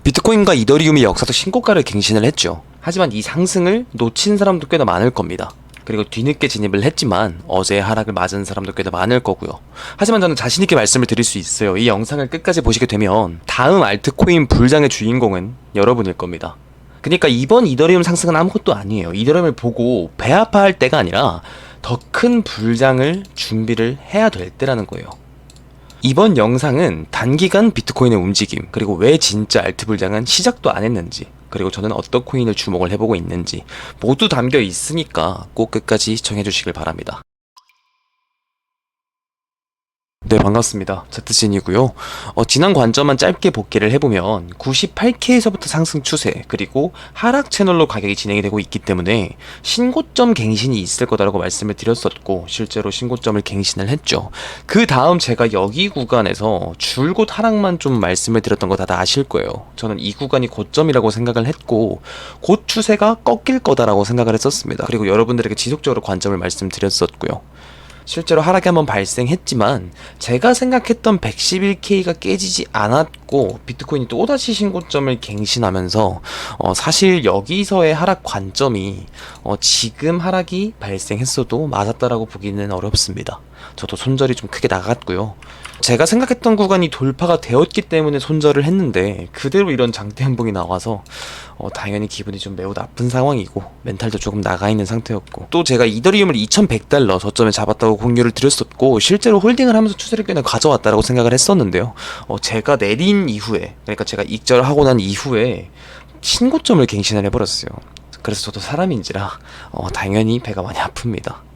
비트코인과 이더리움이 역사적 신고가를 갱신을 했죠. 하지만 이 상승을 놓친 사람도 꽤나 많을 겁니다. 그리고 뒤늦게 진입을 했지만 어제의 하락을 맞은 사람도 꽤나 많을 거고요. 하지만 저는 자신있게 말씀을 드릴 수 있어요. 이 영상을 끝까지 보시게 되면 다음 알트코인 불장의 주인공은 여러분일 겁니다. 그러니까 이번 이더리움 상승은 아무것도 아니에요. 이더리움을 보고 배 아파할 때가 아니라 더 큰 불장을 준비를 해야 될 때라는 거예요. 이번 영상은 단기간 비트코인의 움직임, 그리고 왜 진짜 알트 불장은 시작도 안 했는지, 그리고 저는 어떤 코인을 주목을 해보고 있는지 모두 담겨 있으니까 꼭 끝까지 시청해주시길 바랍니다. 네, 반갑습니다. 제트진이고요. 지난 관점만 짧게 복귀를 해보면 98K에서부터 상승 추세, 그리고 하락 채널로 가격이 진행이 되고 있기 때문에 신고점 갱신이 있을 거다라고 말씀을 드렸었고, 실제로 신고점을 갱신을 했죠. 그 다음 제가 여기 구간에서 줄곧 하락만 좀 말씀을 드렸던 거 다들 아실 거예요. 저는 이 구간이 고점이라고 생각을 했고, 곧 추세가 꺾일 거다라고 생각을 했었습니다. 그리고 여러분들에게 지속적으로 관점을 말씀드렸었고요. 실제로 하락이 한번 발생했지만 제가 생각했던 111K가 깨지지 않았고 비트코인이 또다시 신고점을 갱신하면서 사실 여기서의 하락 관점이 지금 하락이 발생했어도 맞았다라고 보기는 어렵습니다. 저도 손절이 좀 크게 나갔고요. 제가 생각했던 구간이 돌파가 되었기 때문에 손절을 했는데 그대로 이런 장대 행봉이 나와서 당연히 기분이 좀 매우 나쁜 상황이고 멘탈도 조금 나가 있는 상태였고, 또 제가 이더리움을 2100달러 저점에 잡았다고 공유를 드렸었고 실제로 홀딩을 하면서 추세를 꽤나 가져왔다라고 생각을 했었는데요. 제가 내린 이후에, 그러니까 제가 익절을 하고 난 이후에 신고점을 갱신을 해버렸어요. 그래서 저도 사람인지라 당연히 배가 많이 아픕니다.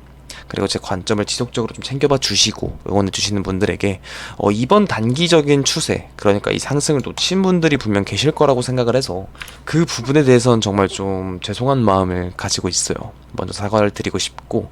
그리고 제 관점을 지속적으로 좀 챙겨봐 주시고 응원해 주시는 분들에게 이번 단기적인 추세, 그러니까 이 상승을 놓친 분들이 분명 계실 거라고 생각을 해서 그 부분에 대해서는 정말 좀 죄송한 마음을 가지고 있어요. 먼저 사과를 드리고 싶고,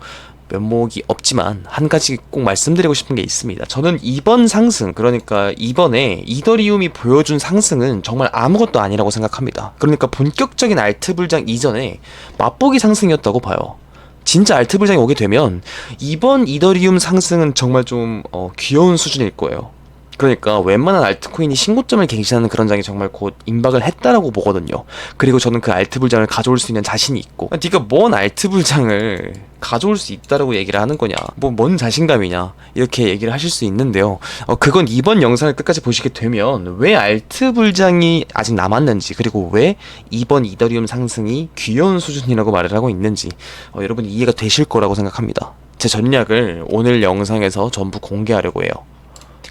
면목이 없지만 한 가지 꼭 말씀드리고 싶은 게 있습니다. 저는 이번 상승, 그러니까 이번에 이더리움이 보여준 상승은 정말 아무것도 아니라고 생각합니다. 그러니까 본격적인 알트 불장 이전에 맛보기 상승이었다고 봐요. 진짜 알트 불장이 오게 되면 이번 이더리움 상승은 정말 좀 귀여운 수준일 거예요. 그러니까 웬만한 알트코인이 신고점을 갱신하는 그런 장이 정말 곧 임박을 했다라고 보거든요. 그리고 저는 그 알트 불장을 가져올 수 있는 자신이 있고, 네가 뭔 알트 불장을 가져올 수 있다라고 얘기를 하는 거냐, 뭔 자신감이냐, 이렇게 얘기를 하실 수 있는데요. 그건 이번 영상을 끝까지 보시게 되면 왜 알트 불장이 아직 남았는지, 그리고 왜 이번 이더리움 상승이 귀여운 수준이라고 말을 하고 있는지 여러분이 이해가 되실 거라고 생각합니다. 제 전략을 오늘 영상에서 전부 공개하려고 해요.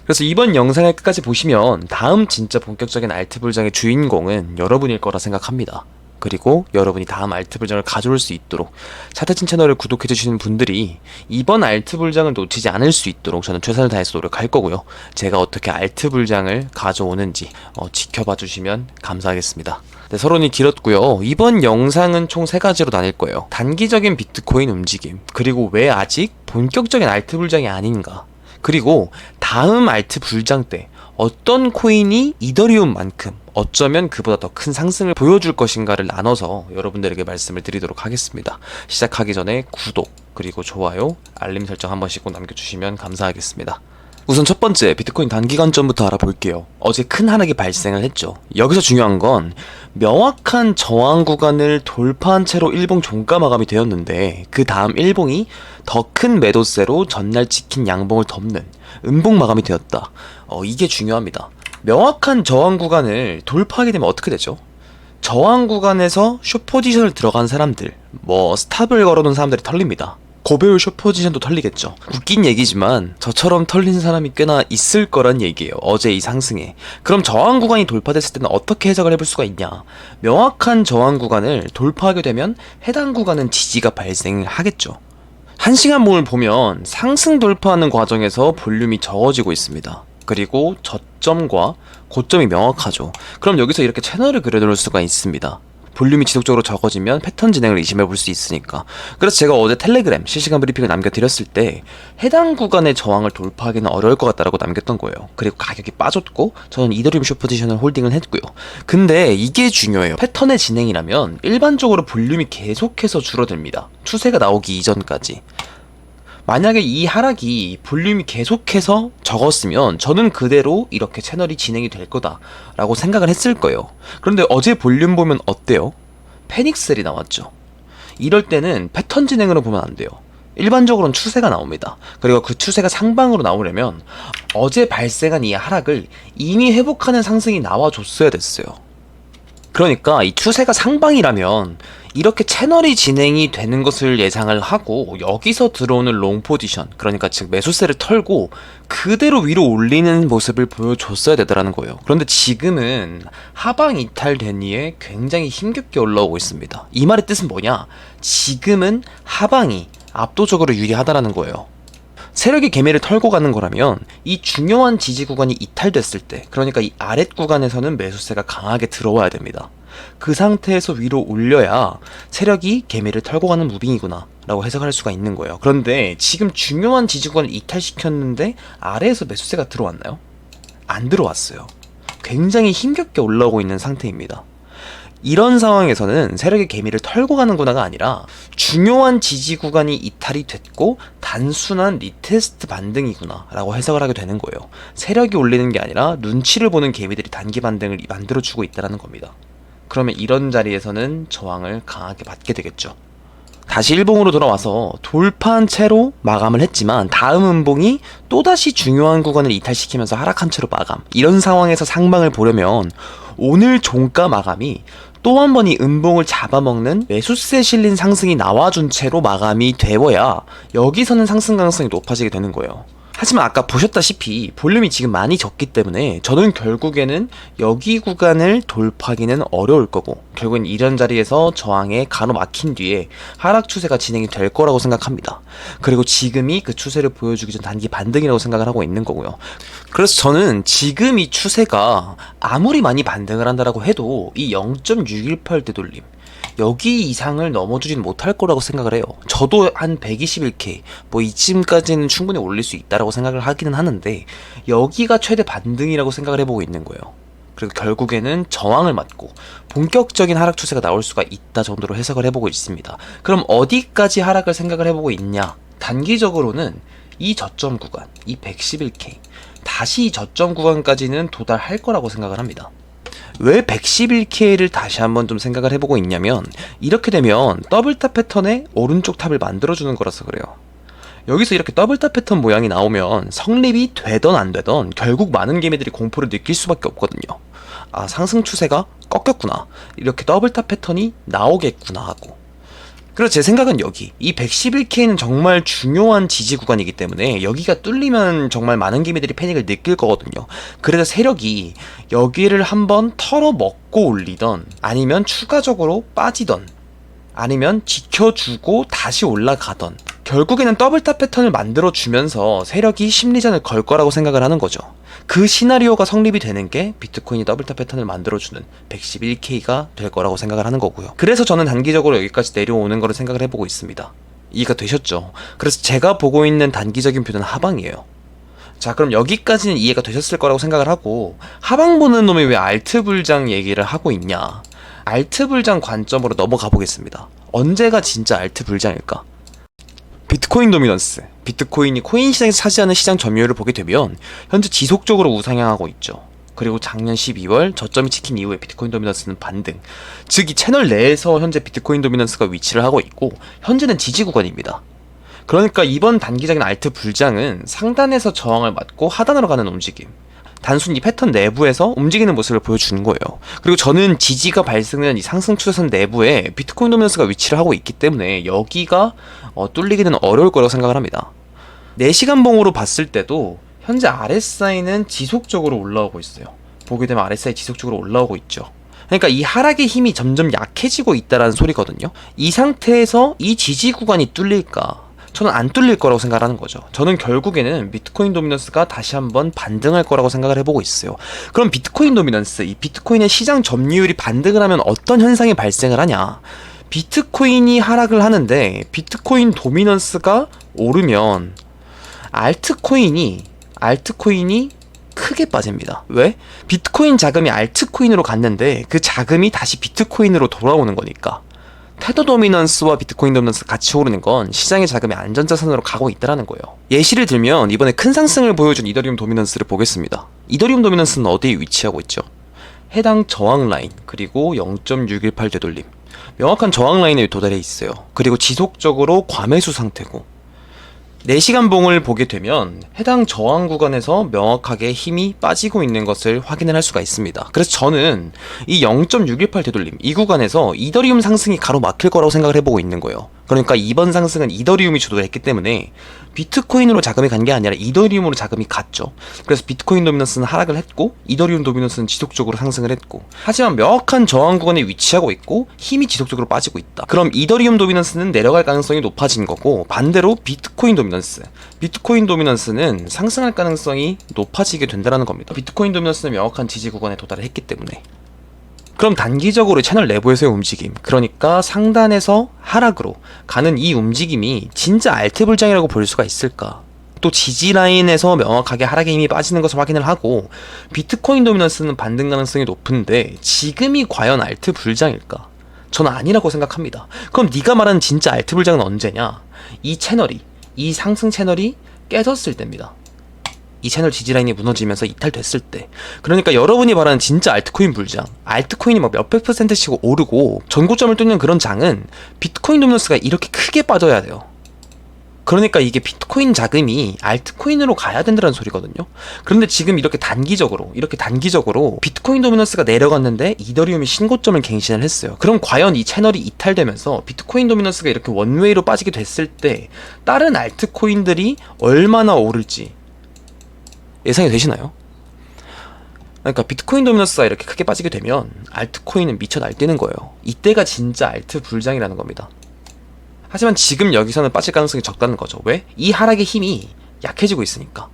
그래서 이번 영상을 끝까지 보시면 다음 진짜 본격적인 알트 불장의 주인공은 여러분일 거라 생각합니다. 그리고 여러분이 다음 알트 불장을 가져올 수 있도록 차트친 채널을 구독해주시는 분들이 이번 알트 불장을 놓치지 않을 수 있도록 저는 최선을 다해서 노력할 거고요. 제가 어떻게 알트 불장을 가져오는지 지켜봐 주시면 감사하겠습니다. 네, 서론이 길었고요. 이번 영상은 총 3가지로 나뉠 거예요. 단기적인 비트코인 움직임, 그리고 왜 아직 본격적인 알트 불장이 아닌가, 그리고 다음 알트 불장 때 어떤 코인이 이더리움만큼 어쩌면 그보다 더 큰 상승을 보여줄 것인가를 나눠서 여러분들에게 말씀을 드리도록 하겠습니다. 시작하기 전에 구독, 그리고 좋아요, 알림 설정 한 번씩 꼭 남겨주시면 감사하겠습니다. 우선 첫 번째, 비트코인 단기 관점부터 알아볼게요. 어제 큰 하락이 발생을 했죠. 여기서 중요한 건 명확한 저항 구간을 돌파한 채로 일봉 종가 마감이 되었는데, 그 다음 일봉이 더 큰 매도세로 전날 찍힌 양봉을 덮는 음봉 마감이 되었다. 이게 중요합니다. 명확한 저항 구간을 돌파하게 되면 어떻게 되죠? 저항 구간에서 숏 포지션을 들어간 사람들, 스탑을 걸어놓은 사람들이 털립니다. 고배율 숏 포지션도 털리겠죠. 웃긴 얘기지만 저처럼 털린 사람이 꽤나 있을 거란 얘기예요. 어제 이 상승에. 그럼 저항 구간이 돌파됐을 때는 어떻게 해석을 해볼 수가 있냐. 명확한 저항 구간을 돌파하게 되면 해당 구간은 지지가 발생하겠죠. 1시간 봉을 보면 상승 돌파하는 과정에서 볼륨이 적어지고 있습니다. 그리고 저점과 고점이 명확하죠. 그럼 여기서 이렇게 채널을 그려놓을 수가 있습니다. 볼륨이 지속적으로 적어지면 패턴 진행을 의심해 볼 수 있으니까. 그래서 제가 어제 텔레그램 실시간 브리핑을 남겨드렸을 때 해당 구간의 저항을 돌파하기는 어려울 것 같다라고 남겼던 거예요. 그리고 가격이 빠졌고 저는 이더리움 숏 포지션을 홀딩을 했고요. 근데 이게 중요해요. 패턴의 진행이라면 일반적으로 볼륨이 계속해서 줄어듭니다. 추세가 나오기 이전까지. 만약에 이 하락이 볼륨이 계속해서 적었으면 저는 그대로 이렇게 채널이 진행이 될 거다라고 생각을 했을 거예요. 그런데 어제 볼륨 보면 어때요? 패닉셀이 나왔죠. 이럴 때는 패턴 진행으로 보면 안 돼요. 일반적으로는 추세가 나옵니다. 그리고 그 추세가 상방으로 나오려면 어제 발생한 이 하락을 이미 회복하는 상승이 나와줬어야 됐어요. 그러니까 이 추세가 상방이라면 이렇게 채널이 진행이 되는 것을 예상을 하고 여기서 들어오는 롱 포지션, 그러니까 즉 매수세를 털고 그대로 위로 올리는 모습을 보여줬어야 되더라는 거예요. 그런데 지금은 하방 이탈된 이에 굉장히 힘겹게 올라오고 있습니다. 이 말의 뜻은 뭐냐? 지금은 하방이 압도적으로 유리하다라는 거예요. 세력이 개미를 털고 가는 거라면 이 중요한 지지 구간이 이탈됐을 때, 그러니까 이 아랫 구간에서는 매수세가 강하게 들어와야 됩니다. 그 상태에서 위로 올려야 세력이 개미를 털고 가는 무빙이구나 라고 해석할 수가 있는 거예요. 그런데 지금 중요한 지지 구간을 이탈시켰는데 아래에서 매수세가 들어왔나요? 안 들어왔어요. 굉장히 힘겹게 올라오고 있는 상태입니다. 이런 상황에서는 세력의 개미를 털고 가는구나가 아니라 중요한 지지 구간이 이탈이 됐고 단순한 리테스트 반등이구나 라고 해석을 하게 되는 거예요. 세력이 올리는 게 아니라 눈치를 보는 개미들이 단기 반등을 만들어주고 있다는 겁니다. 그러면 이런 자리에서는 저항을 강하게 받게 되겠죠. 다시 일봉으로 돌아와서 돌파한 채로 마감을 했지만 다음 음봉이 또다시 중요한 구간을 이탈시키면서 하락한 채로 마감. 이런 상황에서 상방을 보려면 오늘 종가 마감이 또 한 번 이 음봉을 잡아먹는 매수세 실린 상승이 나와준 채로 마감이 되어야 여기서는 상승 가능성이 높아지게 되는 거예요. 하지만 아까 보셨다시피 볼륨이 지금 많이 적기 때문에 저는 결국에는 여기 구간을 돌파하기는 어려울 거고 결국엔 이런 자리에서 저항에 가로막힌 뒤에 하락 추세가 진행이 될 거라고 생각합니다. 그리고 지금이 그 추세를 보여주기 전 단기 반등이라고 생각을 하고 있는 거고요. 그래서 저는 지금 이 추세가 아무리 많이 반등을 한다라고 해도 이 0.618 되돌림 여기 이상을 넘어주진 못할 거라고 생각을 해요. 저도 한 121K 뭐 이쯤까지는 충분히 올릴 수 있다라고 생각을 하기는 하는데 여기가 최대 반등이라고 생각을 해보고 있는 거예요. 그리고 결국에는 저항을 맞고 본격적인 하락 추세가 나올 수가 있다 정도로 해석을 해보고 있습니다. 그럼 어디까지 하락을 생각을 해보고 있냐? 단기적으로는 이 저점 구간, 이 111K 다시 이 저점 구간까지는 도달할 거라고 생각을 합니다. 왜 111K를 다시 한번 좀 생각을 해보고 있냐면 이렇게 되면 더블탑 패턴의 오른쪽 탑을 만들어주는 거라서 그래요. 여기서 이렇게 더블탑 패턴 모양이 나오면 성립이 되던 안 되던 결국 많은 개미들이 공포를 느낄 수밖에 없거든요. 아, 상승 추세가 꺾였구나, 이렇게 더블탑 패턴이 나오겠구나 하고. 그래서 제 생각은 여기 이 111K는 정말 중요한 지지 구간이기 때문에 여기가 뚫리면 정말 많은 개미들이 패닉을 느낄 거거든요. 그래서 세력이 여기를 한번 털어먹고 올리던 아니면 추가적으로 빠지던 아니면 지켜주고 다시 올라가던 결국에는 더블탑 패턴을 만들어주면서 세력이 심리전을 걸 거라고 생각을 하는 거죠. 그 시나리오가 성립이 되는 게 비트코인이 더블탑 패턴을 만들어주는 111K가 될 거라고 생각을 하는 거고요. 그래서 저는 단기적으로 여기까지 내려오는 거를 생각을 해보고 있습니다. 이해가 되셨죠? 그래서 제가 보고 있는 단기적인 뷰는 하방이에요. 자, 그럼 여기까지는 이해가 되셨을 거라고 생각을 하고 하방 보는 놈이 왜 알트 불장 얘기를 하고 있냐? 알트 불장 관점으로 넘어가 보겠습니다. 언제가 진짜 알트 불장일까? 비트코인 도미넌스, 비트코인이 코인 시장에서 차지하는 시장 점유율을 보게 되면 현재 지속적으로 우상향하고 있죠. 그리고 작년 12월 저점이 찍힌 이후에 비트코인 도미넌스는 반등, 즉 이 채널 내에서 현재 비트코인 도미넌스가 위치를 하고 있고 현재는 지지 구간입니다. 그러니까 이번 단기적인 알트 불장은 상단에서 저항을 맞고 하단으로 가는 움직임, 단순히 패턴 내부에서 움직이는 모습을 보여주는 거예요. 그리고 저는 지지가 발생된 이 상승 추세선 내부에 비트코인 도미넌스가 위치를 하고 있기 때문에 여기가 뚫리기는 어려울 거라고 생각을 합니다. 4시간 봉으로 봤을 때도 현재 RSI는 지속적으로 올라오고 있어요. 보게 되면 RSI 지속적으로 올라오고 있죠. 그러니까 이 하락의 힘이 점점 약해지고 있다는 소리거든요. 이 상태에서 이 지지 구간이 뚫릴까? 저는 안 뚫릴 거라고 생각하는 거죠. 저는 결국에는 비트코인 도미넌스가 다시 한번 반등할 거라고 생각을 해보고 있어요. 그럼 비트코인 도미넌스, 이 비트코인의 시장 점유율이 반등을 하면 어떤 현상이 발생을 하냐? 비트코인이 하락을 하는데 비트코인 도미넌스가 오르면 알트코인이 크게 빠집니다. 왜? 비트코인 자금이 알트코인으로 갔는데 그 자금이 다시 비트코인으로 돌아오는 거니까. 테더 도미넌스와 비트코인 도미넌스 같이 오르는 건 시장의 자금이 안전자산으로 가고 있다는 거예요. 예시를 들면 이번에 큰 상승을 보여준 이더리움 도미넌스를 보겠습니다. 이더리움 도미넌스는 어디에 위치하고 있죠? 해당 저항 라인, 그리고 0.618 되돌림, 명확한 저항 라인에 도달해 있어요. 그리고 지속적으로 과매수 상태고, 4시간 봉을 보게 되면 해당 저항 구간에서 명확하게 힘이 빠지고 있는 것을 확인을 할 수가 있습니다. 그래서 저는 이 0.618 되돌림, 이 구간에서 이더리움 상승이 가로막힐 거라고 생각을 해보고 있는 거예요. 그러니까 이번 상승은 이더리움이 주도를 했기 때문에 비트코인으로 자금이 간 게 아니라 이더리움으로 자금이 갔죠. 그래서 비트코인 도미넌스는 하락을 했고 이더리움 도미넌스는 지속적으로 상승을 했고, 하지만 명확한 저항 구간에 위치하고 있고 힘이 지속적으로 빠지고 있다. 그럼 이더리움 도미넌스는 내려갈 가능성이 높아진 거고, 반대로 비트코인 도미넌스는 상승할 가능성이 높아지게 된다는 겁니다. 비트코인 도미넌스는 명확한 지지 구간에 도달을 했기 때문에. 그럼 단기적으로 채널 내부에서의 움직임, 그러니까 상단에서 하락으로 가는 이 움직임이 진짜 알트 불장이라고 볼 수가 있을까? 또 지지 라인에서 명확하게 하락의 힘이 빠지는 것을 확인을 하고, 비트코인 도미넌스는 반등 가능성이 높은데 지금이 과연 알트 불장일까? 저는 아니라고 생각합니다. 그럼 네가 말하는 진짜 알트 불장은 언제냐? 이 상승 채널이 깨졌을 때입니다. 이 채널 지지라인이 무너지면서 이탈됐을 때. 그러니까 여러분이 말하는 진짜 알트코인 불장, 알트코인이 막 몇백 %씩 오르고 전고점을 뚫는 그런 장은 비트코인 도미넌스가 이렇게 크게 빠져야 돼요. 그러니까 이게 비트코인 자금이 알트코인으로 가야 된다는 소리거든요. 그런데 지금 이렇게 단기적으로 비트코인 도미넌스가 내려갔는데 이더리움이 신고점을 갱신을 했어요. 그럼 과연 이 채널이 이탈되면서 비트코인 도미넌스가 이렇게 원웨이로 빠지게 됐을 때 다른 알트코인들이 얼마나 오를지 예상이 되시나요? 그러니까 비트코인 도미넌스가 이렇게 크게 빠지게 되면 알트코인은 미쳐 날뛰는 거예요. 이때가 진짜 알트 불장이라는 겁니다. 하지만 지금 여기서는 빠질 가능성이 적다는 거죠. 왜? 이 하락의 힘이 약해지고 있으니까.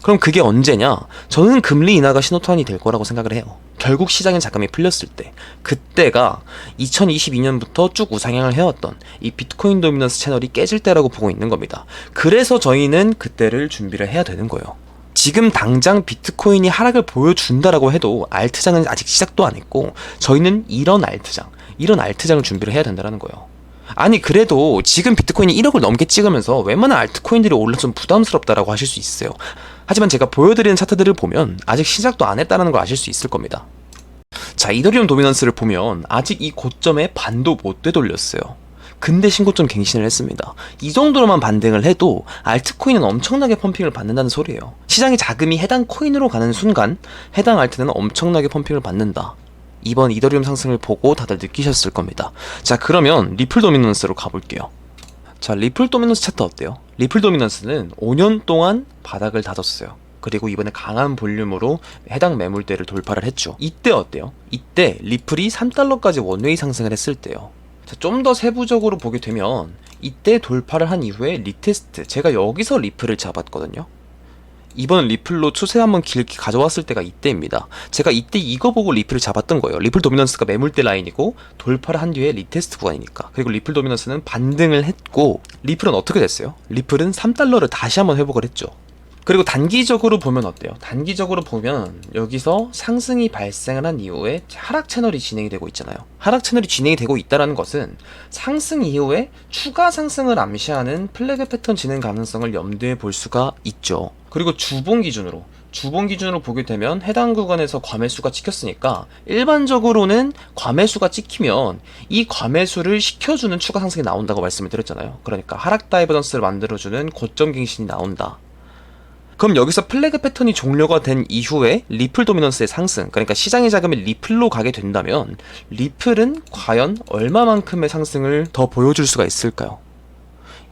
그럼 그게 언제냐? 저는 금리 인하가 신호탄이 될 거라고 생각을 해요. 결국 시장의 자금이 풀렸을 때, 그때가 2022년부터 쭉 우상향을 해왔던 이 비트코인 도미넌스 채널이 깨질 때라고 보고 있는 겁니다. 그래서 저희는 그때를 준비를 해야 되는 거예요. 지금 당장 비트코인이 하락을 보여준다라고 해도 알트장은 아직 시작도 안 했고, 저희는 이런 알트장을 준비를 해야 된다는 거예요. 아니 그래도 지금 비트코인이 1억을 넘게 찍으면서 웬만한 알트코인들이 올라서 좀 부담스럽다라고 하실 수 있어요. 하지만 제가 보여드리는 차트들을 보면 아직 시작도 안 했다는 걸 아실 수 있을 겁니다. 자, 이더리움 도미넌스를 보면 아직 이 고점에 반도 못 되돌렸어요. 근데 신고점 갱신을 했습니다. 이 정도로만 반등을 해도 알트코인은 엄청나게 펌핑을 받는다는 소리예요. 시장의 자금이 해당 코인으로 가는 순간 해당 알트는 엄청나게 펌핑을 받는다. 이번 이더리움 상승을 보고 다들 느끼셨을 겁니다. 자, 그러면 리플 도미넌스로 가볼게요. 자, 리플 도미넌스 차트 어때요? 리플 도미넌스는 5년 동안 바닥을 다졌어요. 그리고 이번에 강한 볼륨으로 해당 매물대를 돌파를 했죠. 이때 어때요? 이때 리플이 3달러까지 원웨이 상승을 했을 때요. 좀 더 세부적으로 보게 되면 이때 돌파를 한 이후에 리테스트, 제가 여기서 리플을 잡았거든요. 이번 리플로 추세 한번 길게 가져왔을 때가 이때입니다. 제가 이때 이거 보고 리플을 잡았던 거예요. 리플 도미넌스가 매물대 라인이고 돌파를 한 뒤에 리테스트 구간이니까. 그리고 리플 도미넌스는 반등을 했고, 리플은 어떻게 됐어요? 리플은 3달러를 다시 한번 회복을 했죠. 그리고 단기적으로 보면 어때요? 단기적으로 보면 여기서 상승이 발생을 한 이후에 하락 채널이 진행이 되고 있잖아요. 하락 채널이 진행이 되고 있다는 것은 상승 이후에 추가 상승을 암시하는 플래그 패턴 진행 가능성을 염두에 볼 수가 있죠. 그리고 주봉 기준으로 보게 되면 해당 구간에서 과매수가 찍혔으니까 일반적으로는 과매수가 찍히면 이 과매수를 식혀주는 추가 상승이 나온다고 말씀을 드렸잖아요. 그러니까 하락 다이버전스를 만들어주는 고점 갱신이 나온다. 그럼 여기서 플래그 패턴이 종료가 된 이후에 리플 도미넌스의 상승, 그러니까 시장의 자금이 리플로 가게 된다면 리플은 과연 얼마만큼의 상승을 더 보여줄 수가 있을까요?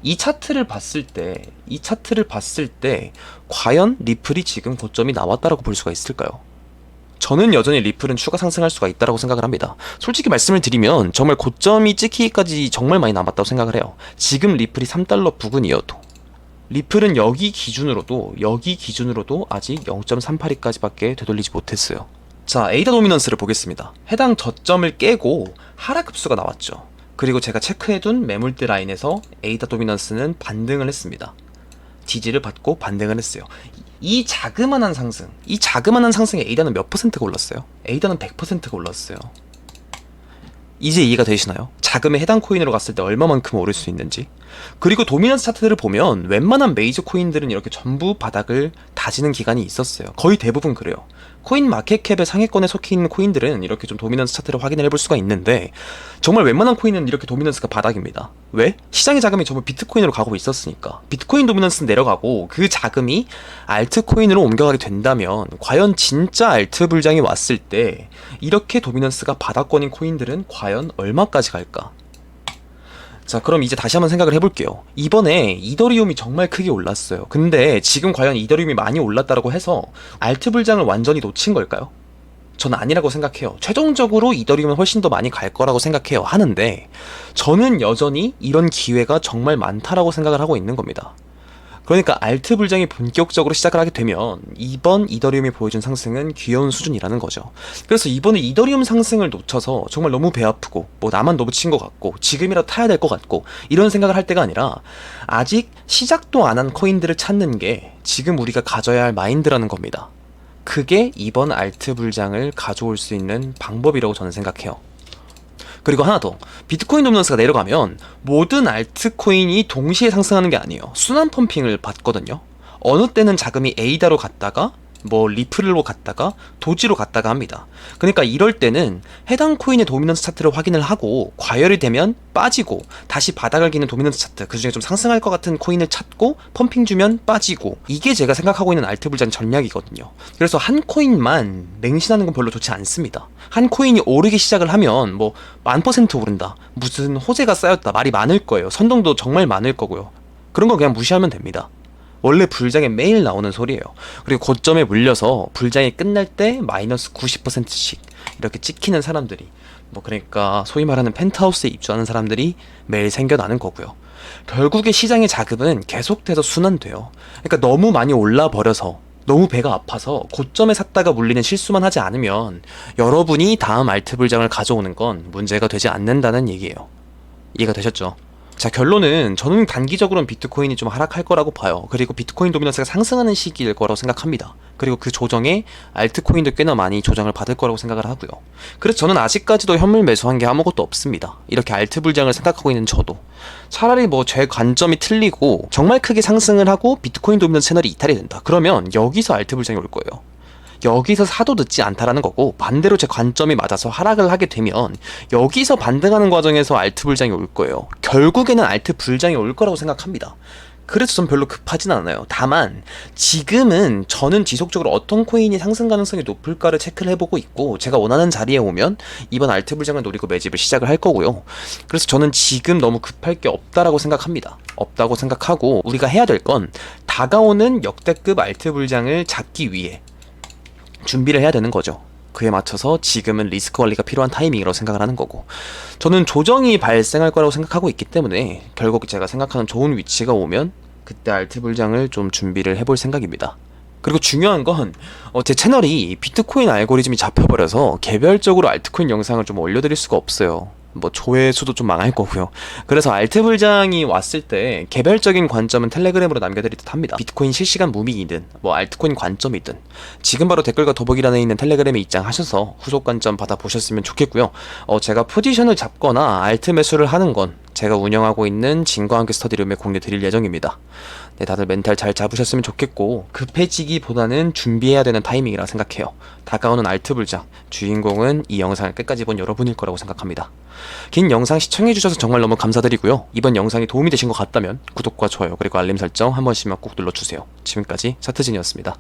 이 차트를 봤을 때 과연 리플이 지금 고점이 나왔다라고 볼 수가 있을까요? 저는 여전히 리플은 추가 상승할 수가 있다라고 생각을 합니다. 솔직히 말씀을 드리면 정말 고점이 찍히기까지 정말 많이 남았다고 생각을 해요. 지금 리플이 3달러 부근이어도 리플은 여기 기준으로도 아직 0.382까지밖에 되돌리지 못했어요. 자, 에이다 도미넌스를 보겠습니다. 해당 저점을 깨고 하락 흡수가 나왔죠. 그리고 제가 체크해둔 매물대 라인에서 에이다 도미넌스는 반등을 했습니다. 지지를 받고 반등을 했어요. 이 자그마한 상승에 에이다는 몇 %가 올랐어요? 에이다는 100%가 올랐어요. 이제 이해가 되시나요? 자금의 해당 코인으로 갔을 때 얼마만큼 오를 수 있는지. 그리고 도미넌스 차트를 보면 웬만한 메이저 코인들은 이렇게 전부 바닥을 다지는 기간이 있었어요. 거의 대부분 그래요. 코인 마켓캡의 상위권에 속해 있는 코인들은 이렇게 좀 도미넌스 차트를 확인을 해볼 수가 있는데, 정말 웬만한 코인은 이렇게 도미넌스가 바닥입니다. 왜? 시장의 자금이 전부 비트코인으로 가고 있었으니까. 비트코인 도미넌스는 내려가고 그 자금이 알트코인으로 옮겨가게 된다면 과연 진짜 알트 불장이 왔을 때 이렇게 도미넌스가 바닥권인 코인들은 과연 얼마까지 갈까? 자, 그럼 이제 다시 한번 생각을 해볼게요. 이번에 이더리움이 정말 크게 올랐어요. 근데 지금 과연 이더리움이 많이 올랐다고 해서 알트 불장을 완전히 놓친 걸까요? 저는 아니라고 생각해요. 최종적으로 이더리움은 훨씬 더 많이 갈 거라고 생각해요. 하는데 저는 여전히 이런 기회가 정말 많다라고 생각을 하고 있는 겁니다. 그러니까 알트 불장이 본격적으로 시작을 하게 되면 이번 이더리움이 보여준 상승은 귀여운 수준이라는 거죠. 그래서 이번에 이더리움 상승을 놓쳐서 정말 너무 배 아프고 뭐 나만 너무 친 것 같고 지금이라도 타야 될 것 같고 이런 생각을 할 때가 아니라, 아직 시작도 안 한 코인들을 찾는 게 지금 우리가 가져야 할 마인드라는 겁니다. 그게 이번 알트 불장을 가져올 수 있는 방법이라고 저는 생각해요. 그리고 하나 더, 비트코인 도미넌스가 내려가면 모든 알트코인이 동시에 상승하는 게 아니에요. 순환 펌핑을 받거든요. 어느 때는 자금이 에이다로 갔다가 뭐 리플로 갔다가 도지로 갔다가 합니다. 그러니까 이럴 때는 해당 코인의 도미넌스 차트를 확인을 하고 과열이 되면 빠지고, 다시 바닥을 기는 도미넌스 차트, 그중에 좀 상승할 것 같은 코인을 찾고 펌핑 주면 빠지고, 이게 제가 생각하고 있는 알트 불장 전략이거든요. 그래서 한 코인만 맹신하는 건 별로 좋지 않습니다. 한 코인이 오르기 시작을 하면 뭐 1000% 오른다, 무슨 호재가 쌓였다, 말이 많을 거예요. 선동도 정말 많을 거고요. 그런 거 그냥 무시하면 됩니다. 원래 불장에 매일 나오는 소리예요. 그리고 고점에 물려서 불장이 끝날 때 마이너스 90%씩 이렇게 찍히는 사람들이, 뭐 그러니까 소위 말하는 펜트하우스에 입주하는 사람들이 매일 생겨나는 거고요. 결국에 시장의 자금은 계속돼서 순환돼요. 그러니까 너무 많이 올라 버려서, 너무 배가 아파서 고점에 샀다가 물리는 실수만 하지 않으면 여러분이 다음 알트 불장을 가져오는 건 문제가 되지 않는다는 얘기예요. 이해가 되셨죠? 자, 결론은 저는 단기적으로는 비트코인이 좀 하락할 거라고 봐요. 그리고 비트코인 도미넌스가 상승하는 시기일 거라고 생각합니다. 그리고 그 조정에 알트코인도 꽤나 많이 조정을 받을 거라고 생각을 하고요. 그래서 저는 아직까지도 현물 매수한 게 아무것도 없습니다. 이렇게 알트 불장을 생각하고 있는 저도. 차라리 뭐 제 관점이 틀리고 정말 크게 상승을 하고 비트코인 도미넌스 채널이 이탈이 된다, 그러면 여기서 알트 불장이 올 거예요. 여기서 사도 늦지 않다라는 거고, 반대로 제 관점이 맞아서 하락을 하게 되면 여기서 반등하는 과정에서 알트 불장이 올 거예요. 결국에는 알트 불장이 올 거라고 생각합니다. 그래서 전 별로 급하진 않아요. 다만 지금은 저는 지속적으로 어떤 코인이 상승 가능성이 높을까를 체크를 해보고 있고, 제가 원하는 자리에 오면 이번 알트 불장을 노리고 매집을 시작을 할 거고요. 그래서 저는 지금 너무 급할 게 없다라고 생각합니다. 없다고 생각하고, 우리가 해야 될 건 다가오는 역대급 알트 불장을 잡기 위해 준비를 해야 되는 거죠. 그에 맞춰서 지금은 리스크 관리가 필요한 타이밍이라고 생각을 하는 거고, 저는 조정이 발생할 거라고 생각하고 있기 때문에 결국 제가 생각하는 좋은 위치가 오면 그때 알트 불장을 좀 준비를 해볼 생각입니다. 그리고 중요한 건 제 채널이 비트코인 알고리즘이 잡혀버려서 개별적으로 알트코인 영상을 좀 올려드릴 수가 없어요. 뭐 조회수도 좀 망할 거고요. 그래서 알트 불장이 왔을 때 개별적인 관점은 텔레그램으로 남겨드릴 듯 합니다. 비트코인 실시간 무빙이든 뭐 알트코인 관점이든 지금 바로 댓글과 더보기란에 있는 텔레그램에 입장하셔서 후속 관점 받아보셨으면 좋겠고요. 제가 포지션을 잡거나 알트 매수를 하는 건 제가 운영하고 있는 진과 함께 스터디룸에 공유 드릴 예정입니다. 네, 다들 멘탈 잘 잡으셨으면 좋겠고, 급해지기보다는 준비해야 되는 타이밍이라 생각해요. 다가오는 알트 불장, 주인공은 이 영상을 끝까지 본 여러분일 거라고 생각합니다. 긴 영상 시청해주셔서 정말 너무 감사드리고요. 이번 영상이 도움이 되신 것 같다면 구독과 좋아요 그리고 알림 설정 한 번씩만 꼭 눌러주세요. 지금까지 차트진이었습니다.